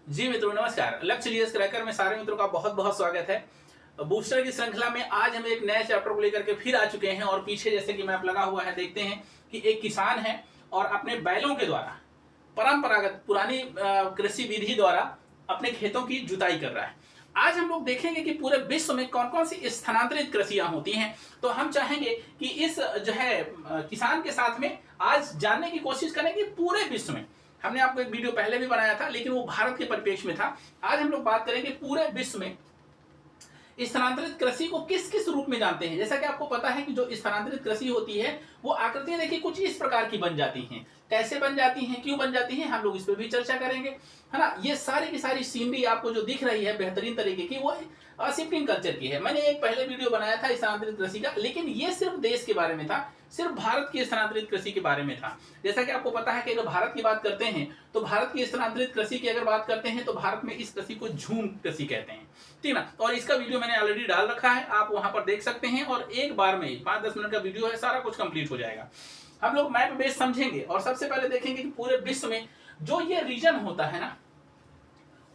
जी मित्रों नमस्कार। लक्ष्य जीएस क्रैकर में सारे मित्रों का बहुत बहुत स्वागत है। बूस्टर की श्रृंखला में आज हम एक नए चैप्टर को लेकर के फिर आ चुके हैं और पीछे जैसे कि मैप लगा हुआ है देखते हैं कि एक किसान है और अपने बैलों के द्वारा परंपरागत पुरानी कृषि विधि द्वारा अपने खेतों की जुताई कर रहा है। आज हम लोग देखेंगे कि पूरे विश्व में कौन कौन सी स्थानांतरित कृषियां होती हैं। तो हम चाहेंगे कि इस जो है किसान के साथ में आज जानने की कोशिश करें कि पूरे विश्व में, हमने आपको एक वीडियो पहले भी बनाया था लेकिन वो भारत के परिप्रेक्ष्य में था। आज हम लोग बात करेंगे पूरे विश्व में स्थानांतरित कृषि को किस किस रूप में जानते हैं। जैसा कि आपको पता है कि जो स्थानांतरित कृषि होती है वो आकृतियां देखिए कुछ इस प्रकार की बन जाती हैं। कैसे बन जाती हैं, क्यों बन जाती हैं, हम लोग इस पर भी चर्चा करेंगे, है ना। ये सारी की सारी सीनरी आपको जो दिख रही है बेहतरीन तरीके की, वो शिफ्टिंग कल्चर की है। मैंने एक पहले वीडियो बनाया था स्थानांतरित कृषि का, लेकिन ये सिर्फ देश के बारे में था, सिर्फ भारत की स्थानांतरित कृषि के बारे में था। जैसा कि आपको पता है कि अगर भारत की बात करते हैं तो भारत की स्थानांतरित कृषि की अगर बात करते हैं तो भारत में इस कृषि को झूम कृषि कहते हैं, ठीक ना। और इसका वीडियो मैंने ऑलरेडी डाल रखा है, आप वहां पर देख सकते हैं और एक बार में 5-10 मिनट का वीडियो है, सारा कुछ कंप्लीट हो जाएगा। हम लोग मैप बेस समझेंगे और सबसे पहले देखेंगे कि पूरे विश्व में जो ये रीजन होता है ना,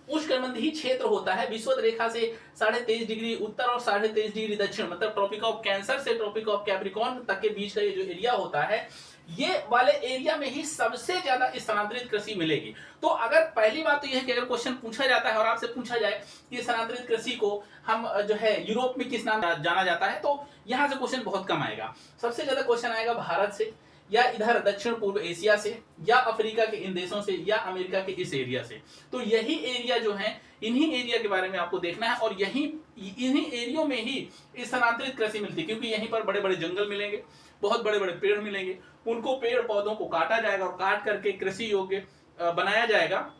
उष्णकटिबंधीय क्षेत्र होता है विषुवत रेखा से 23.5 डिग्री उत्तर और 23.5 डिग्री दक्षिण, मतलब ट्रॉपिक ऑफ कैंसर से ट्रॉपिक ऑफ कैप्रिकॉर्न तक के बीच का ये जो एरिया होता है, ये वाले एरिया में ही सबसे ज्यादा स्थानांतरित कृषि मिलेगी। तो अगर पहली बात तो यह है कि अगर क्वेश्चन पूछा जाता है और आपसे पूछा जाए कि स्थानांतरित कृषि को हम जो है यूरोप में किस नाम जाना जाता है, तो यहां से क्वेश्चन बहुत कम आएगा। सबसे ज्यादा क्वेश्चन आएगा भारत से, या इधर दक्षिण पूर्व एशिया से, या अफ्रीका के इन देशों से, या अमेरिका के इस एरिया से। तो यही एरिया जो है, इन्हीं एरिया के बारे में आपको देखना है और इन्हीं एरियो में ही स्थानांतरित कृषि मिलती है, क्योंकि यहीं पर बड़े बड़े जंगल मिलेंगे, बहुत बड़े बड़े पेड़ मिलेंगे। उनको पेड़ पौधों को काटा जाएगा और काट करके कृषि योग्य बनाया जाएगा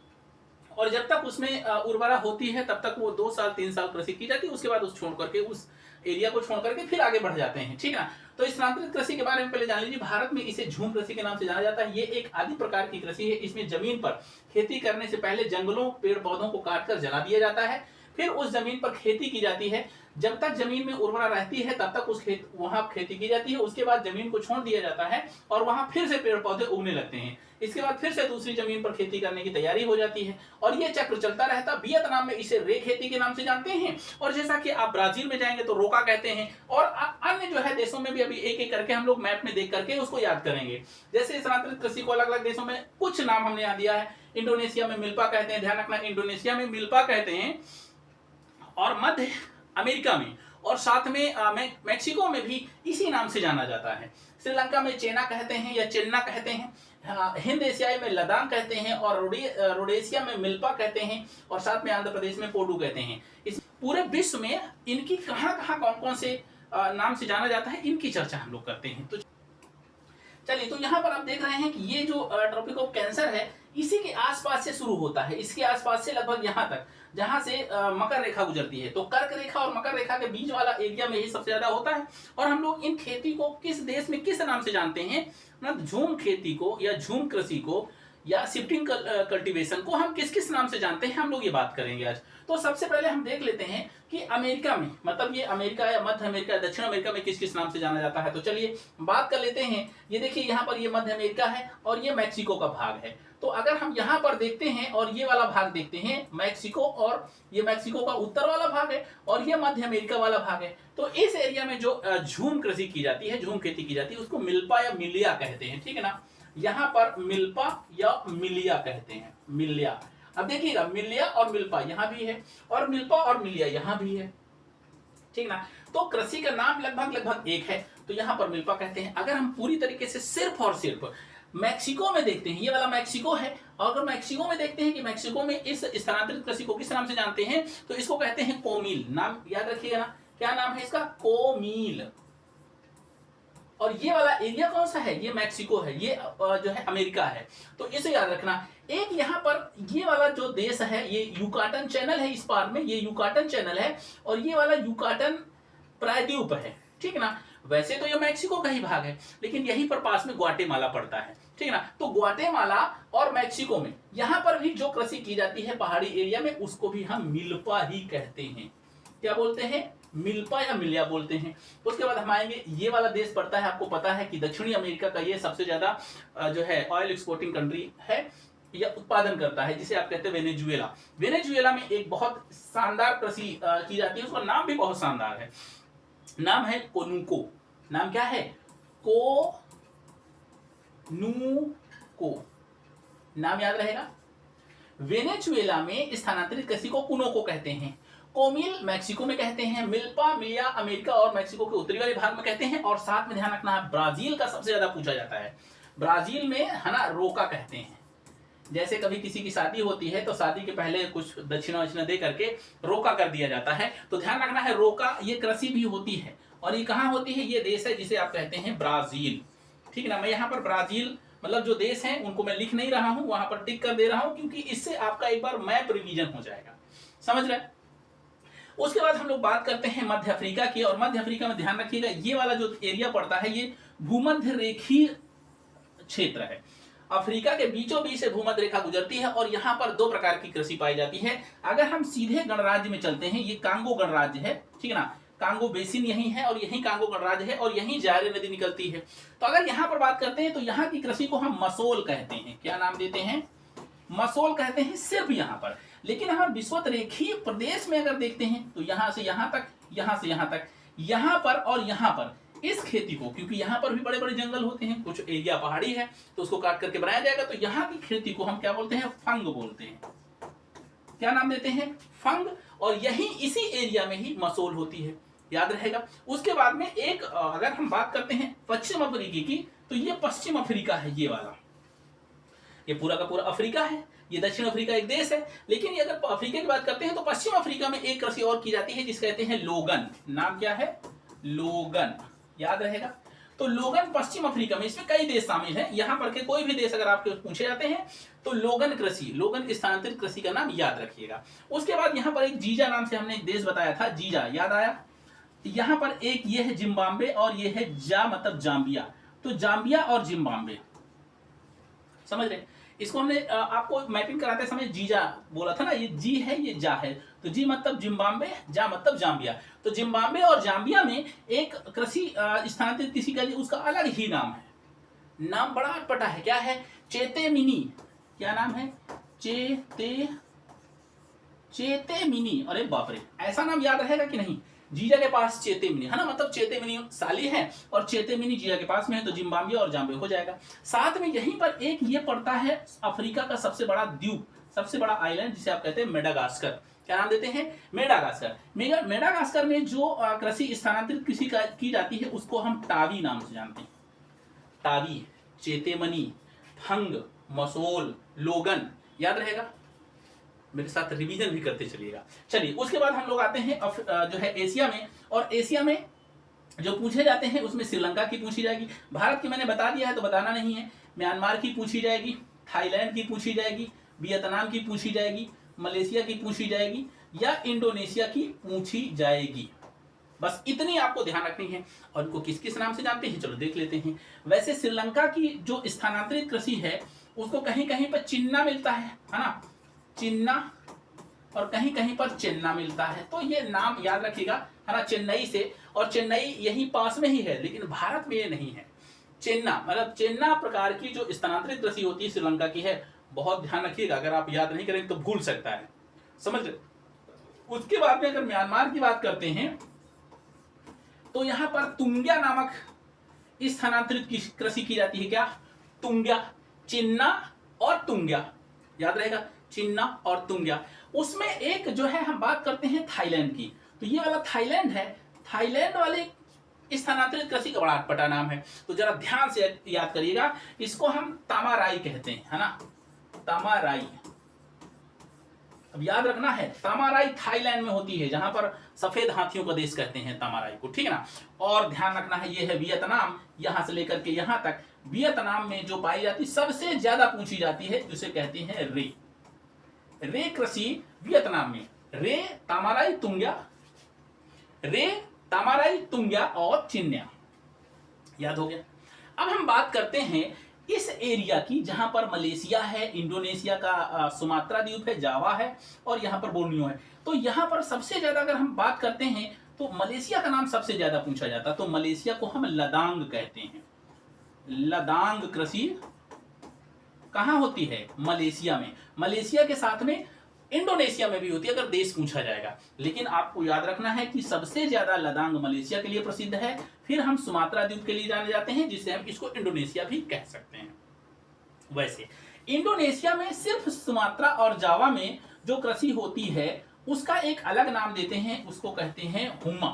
और जब तक उसमें उर्वरा होती है तब तक वो 2 साल 3 साल कृषि की जाती है। उसके बाद उस एरिया को छोड़ करके फिर आगे बढ़ जाते हैं, ठीक है ना। तो स्थानांतरित कृषि के बारे में पहले जान लीजिए। भारत में इसे झूम कृषि के नाम से जाना जाता है। ये एक आदि प्रकार की कृषि है। इसमें जमीन पर खेती करने से पहले जंगलों पेड़ पौधों को काटकर जला दिया जाता है, फिर उस जमीन पर खेती की जाती है। जब तक जमीन में उर्वरा रहती है तब तक वहां खेती की जाती है। उसके बाद जमीन को छोड़ दिया जाता है और वहां फिर से पेड़ पौधे उगने लगते हैं। इसके बाद फिर से दूसरी जमीन पर खेती करने की तैयारी हो जाती है और ये चक्र चलता रहता। वियतनाम में इसे रे खेती के नाम से जानते हैं, और जैसा कि आप ब्राजील में जाएंगे तो रोका कहते हैं, और अन्य जो है देशों में भी अभी एक एक करके हम लोग मैप में देख करके उसको याद करेंगे। जैसे स्थानांतरित कृषि को अलग अलग देशों में कुछ नाम हमने यहाँ दिया है। इंडोनेशिया में मिल्पा कहते हैं, ध्यान रखना, इंडोनेशिया में मिल्पा कहते हैं, और मध्य अमेरिका में और साथ में मैक्सिको में भी इसी नाम से जाना जाता है। श्रीलंका में चेना कहते हैं या चेन्ना कहते हैं, हिंद एशियाई में लदान कहते हैं, और रोडेशिया में मिल्पा कहते हैं, और साथ में आंध्र प्रदेश में कोडू कहते हैं। इस पूरे विश्व में इनकी कहां कहां कौन कौन से नाम से जाना जाता है, इनकी चर्चा हम लोग करते हैं। तो चलिए, तो यहाँ पर आप देख रहे हैं कि ये जो ट्रॉपिक ऑफ कैंसर है इसी के आसपास से शुरू होता है, इसके आसपास से लगभग यहाँ तक जहां से मकर रेखा गुजरती है। तो कर्क रेखा और मकर रेखा के बीच वाला एरिया में ही सबसे ज्यादा होता है। और हम लोग इन खेती को किस देश में किस नाम से जानते हैं, मतलब झूम खेती को या झूम कृषि को या शिफ्टिंग कल्टीवेशन को हम किस किस नाम से जानते हैं, हम लोग ये बात करेंगे आज। तो सबसे पहले हम देख लेते हैं कि अमेरिका में, मतलब ये अमेरिका या मध्य अमेरिका दक्षिण अमेरिका में किस किस नाम से जाना जाता है। तो चलिए बात कर लेते हैं। ये देखिए यहाँ पर ये मध्य अमेरिका है और ये मैक्सिको का भाग है। तो अगर हम यहाँ पर देखते हैं और ये वाला भाग देखते हैं मैक्सिको, और ये मैक्सिको का उत्तर वाला भाग है और ये मध्य अमेरिका वाला भाग है। तो इस एरिया में जो झूम कृषि की जाती है, झूम खेती की जाती है, उसको मिल्पा या मिलिया कहते हैं, ठीक है ना। यहाँ पर मिल्पा या मिलिया कहते हैं, मिलिया। अब देखिएगा मिलिया और मिल्पा यहाँ भी है और मिल्पा और मिलिया यहाँ भी है, ठीक ना। तो कृषि का नाम लगभग एक है, तो यहाँ पर मिल्पा कहते हैं। अगर हम पूरी तरीके से सिर्फ और सिर्फ मैक्सिको में देखते हैं, ये वाला मैक्सिको है, और अगर मैक्सिको में देखते हैं कि मैक्सिको में इस स्थानांतरित कृषि को किस नाम से जानते हैं, तो इसको कहते हैं कोमील। नाम याद रखिएगा ना, क्या नाम है इसका, कोमील। और ये वाला एरिया कौन सा है, ये मैक्सिको है, ये जो है अमेरिका है। तो इसे याद रखना। एक यहाँ पर ये वाला जो देश है ये युकाटन चैनल है, इस पार में ये युकाटन चैनल है, और ये वाला युकाटन प्रायद्वीप है, ठीक है ना। वैसे तो ये मैक्सिको का ही भाग है, लेकिन यहीं पर पास में ग्वाटेमाला पड़ता है, ठीक है ना। तो ग्वाटेमाला और मैक्सिको में यहाँ पर भी जो कृषि की जाती है पहाड़ी एरिया में, उसको भी हम मिल्पा ही कहते हैं। क्या बोलते हैं, मिल्पा या मिलिया बोलते हैं। उसके बाद हम आएंगे, ये वाला देश पड़ता है, आपको पता है कि दक्षिणी अमेरिका का ये सबसे ज्यादा जो है ऑयल एक्सपोर्टिंग कंट्री है। या उत्पादन करता है, जिसे आप कहते हैं वेनेजुएला। वेनेजुएला में एक बहुत शानदार कृषि की जाती है, उसका नाम भी बहुत शानदार है, नाम है कोनुको। नाम क्या है? कोनुको, नाम याद रहेगा। वेनेजुएला में स्थानांतरित कृषि को कुनोको कहते हैं। कोमिल मैक्सिको में कहते हैं, मिल्पा मिलिया अमेरिका और मैक्सिको के उत्तरी वाले भाग में कहते हैं, और साथ में ध्यान रखना है ब्राजील का सबसे ज्यादा पूछा जाता है। ब्राजील में है ना रोका कहते हैं। जैसे कभी किसी की शादी होती है तो शादी के पहले कुछ दक्षिणा वक्षिणा दे करके रोका कर दिया जाता है, तो ध्यान रखना है रोका ये कृषि भी होती है। और ये कहाँ होती है? ये देश है जिसे आप कहते हैं ब्राजील। ठीक है ना, मैं यहाँ पर ब्राजील मतलब जो देश हैं उनको मैं लिख नहीं रहा हूं, वहां पर टिक कर दे रहा हूं, क्योंकि इससे आपका एक बार मैप रिवीजन हो जाएगा, समझ रहे हैं। उसके बाद हम लोग बात करते हैं मध्य अफ्रीका की, और मध्य अफ्रीका में ध्यान रखिएगा ये वाला जो एरिया पड़ता है ये भूमध्य रेखीय क्षेत्र है। अफ्रीका के बीचों बीच से भूमध्य रेखा गुजरती है, और यहाँ पर दो प्रकार की कृषि पाई जाती है। अगर हम सीधे गणराज्य में चलते हैं, ये कांगो गणराज्य है, ठीक है ना, कांगो बेसिन यही है और यही कांगो गणराज्य है, और यही जायरे नदी निकलती है। तो अगर यहाँ पर बात करते हैं तो यहाँ की कृषि को हम मसोल कहते हैं। क्या नाम देते हैं? मसोल कहते हैं सिर्फ यहाँ पर। लेकिन हम विषुवत रेखीय प्रदेश में अगर देखते हैं तो यहाँ से यहाँ तक, यहाँ से यहाँ तक, यहाँ पर और यहाँ पर इस खेती को, क्योंकि यहाँ पर भी बड़े बड़े जंगल होते हैं, कुछ एरिया पहाड़ी है तो उसको काट करके बनाया जाएगा, तो यहाँ की खेती को हम क्या बोलते हैं? फंग बोलते हैं। क्या नाम देते हैं? फंग। और यही इसी एरिया में ही मसोल होती है, याद रहेगा। उसके बाद में एक अगर हम बात करते हैं पश्चिम अफ्रीका की, तो ये पश्चिम अफ्रीका है, ये वाला, ये पूरा का पूरा अफ्रीका है, ये दक्षिण अफ्रीका एक देश है। लेकिन अगर अफ्रीका की बात करते हैं तो पश्चिम अफ्रीका में एक कृषि और की जाती है जिसे कहते हैं लोगन। नाम क्या है? लोगन, याद रहेगा। तो लोगन पश्चिम अफ्रीका में, इसमें कई देश शामिल हैं, यहां पर के कोई भी देश अगर आपके पूछे जाते हैं तो लोगन कृषि, लोगन स्थानांतरित कृषि का नाम याद रखिएगा। उसके बाद यहां पर एक जीजा नाम से हमने एक देश बताया था, जीजा, याद आया। यहां पर एक ये है जिम्बाब्वे और ये है जा मतलब जाम्बिया। तो जाम्बिया और जिम्बाब्वे, समझ रहे? इसको हमने आपको मैपिंग कराते समय जीजा बोला था ना, ये जी है ये जा है, तो जी मतलब जिम्बाब्वे, जा मतलब जाम्बिया। तो जिम्बाब्वे और जाम्बिया में एक कृषि स्थानांतरित कृषि का उसका अलग ही नाम है, नाम बड़ा अटपटा है। क्या है? चेतेमिनी। क्या नाम है? चेतेमिनी। अरे बाप रे, ऐसा नाम याद रहेगा कि नहीं? जीजा के पास चेतेमिनी है ना, मतलब चेतेमिनी साली है और चेतेमिनी जीजा के पास में है, तो जिम्बाब्वे और जाम्बिया हो जाएगा। साथ में यहीं पर एक ये पड़ता है अफ्रीका का सबसे बड़ा द्वीप, सबसे बड़ा आइलैंड, जिसे आप कहते हैं मेडागास्कर। क्या नाम देते हैं? मेडागास्कर। मेडागास्कर में जो कृषि स्थानांतरित कृषि की जाती है उसको हम टावी नाम से जानते हैं। टावी, चेतेमनी, फंग, मसोल, लोगन, याद रहेगा। मेरे साथ रिवीजन भी करते चलिएगा। चलिए उसके बाद हम लोग आते हैं जो है एशिया में, और एशिया में जो पूछे जाते हैं उसमें श्रीलंका की पूछी जाएगी, भारत की मैंने बता दिया है तो बताना नहीं है, म्यांमार की पूछी जाएगी, थाईलैंड की पूछी जाएगी, वियतनाम की पूछी जाएगी, मलेशिया की पूछी जाएगी, या इंडोनेशिया की पूछी जाएगी। बस इतनी आपको ध्यान रखनी है। और इनको किस किस नाम से जानते हैं, चलो देख लेते हैं। वैसे श्रीलंका की जो स्थानांतरित कृषि है उसको कहीं कहीं पर चिन्ना मिलता है ना, चिन्ना, और कहीं कहीं पर चेन्ना मिलता है। तो ये नाम याद रखिएगा, है ना, चेन्नई से, और चेन्नई यही पास में ही है, लेकिन भारत में ये नहीं है। चेन्ना मतलब चेन्ना प्रकार की जो स्थानांतरित कृषि होती है श्रीलंका की है, बहुत ध्यान रखिएगा, अगर आप याद नहीं करेंगे तो भूल सकता है, समझ रहे। उसके बाद में अगर म्यांमार की बात करते हैं तो यहां पर तुंग्या नामक स्थानांतरित कृषि की जाती है। क्या? तुंग्या, चिन्ना और तुंग्या, याद रहेगा, चिन्ना और तुंग्या। उसमें एक जो है हम बात करते हैं थाईलैंड की, तो ये वाला थाईलैंड है, थाईलैंड वाले स्थानांतरित कृषि का बड़ा अटपटा नाम है, तो जरा ध्यान से याद करिएगा। इसको हम तामाराई कहते हैं, है ना, तामाराई। अब याद रखना है, तामाराई थाईलैंड में होती है, जहां पर सफेद हाथियों का देश कहते हैं तामाराई को, ठीक है ना। और ध्यान रखना है ये है वियतनाम, यहां से लेकर के यहां तक वियतनाम में जो पाई जाती सबसे ज्यादा पूछी जाती है जिसे कहते हैं रे। रे कृषि वियतनाम में, रे, तामाराई, तुंग्या, रे, तामाराई, तुंग्या और चिन्या, याद हो गया। अब हम बात करते हैं इस एरिया की जहां पर मलेशिया है, इंडोनेशिया का सुमात्रा द्वीप है, जावा है, और यहां पर बोर्नियो है। तो यहां पर सबसे ज्यादा अगर हम बात करते हैं तो मलेशिया का नाम सबसे ज्यादा पूछा जाता है, तो मलेशिया को हम लदांग कहते हैं। लदांग कृषि कहाँ होती है? मलेशिया में। मलेशिया के साथ में इंडोनेशिया में भी होती है अगर देश पूछा जाएगा। लेकिन आपको याद रखना है कि सबसे ज्यादा लदांग मलेशिया के लिए प्रसिद्ध है, फिर हम सुमात्रा द्वीप के लिए जाने जाते हैं, जिसे हम इसको इंडोनेशिया भी कह सकते हैं। वैसे इंडोनेशिया में सिर्फ सुमात्रा और जावा में जो कृषि होती है उसका एक अलग नाम देते हैं, उसको कहते हैं हुमा।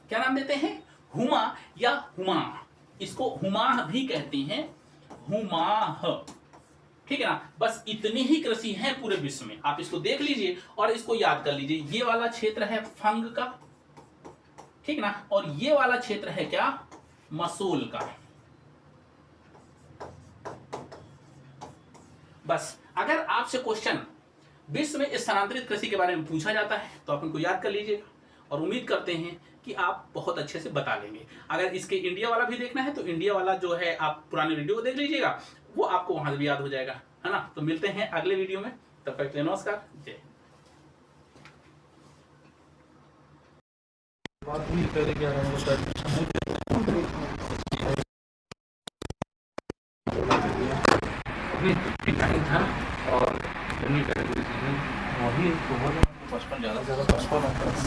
क्या नाम देते हैं? हुमा या हुमा। इसको हुमाह भी कहते हैं, हुमाह। ठीक है ना? बस इतनी ही कृषि है पूरे विश्व में। आप इसको देख लीजिए और इसको याद कर लीजिए। ये वाला क्षेत्र है फंग का, ठीक ना, और ये वाला क्षेत्र है क्या? मसूल का। बस अगर आपसे क्वेश्चन विश्व में स्थानांतरित कृषि के बारे में पूछा जाता है तो आप इनको याद कर लीजिएगा, और उम्मीद करते हैं कि आप बहुत अच्छे से बता लेंगे। अगर इसके इंडिया वाला भी देखना है तो इंडिया वाला जो है आप पुराने वीडियो को देख लीजिएगा, वो आपको वहां भी याद हो जाएगा, है ना। तो मिलते हैं अगले वीडियो में, तब तक के लिए नमस्कार, जय और वही 55 ज़्यादा 55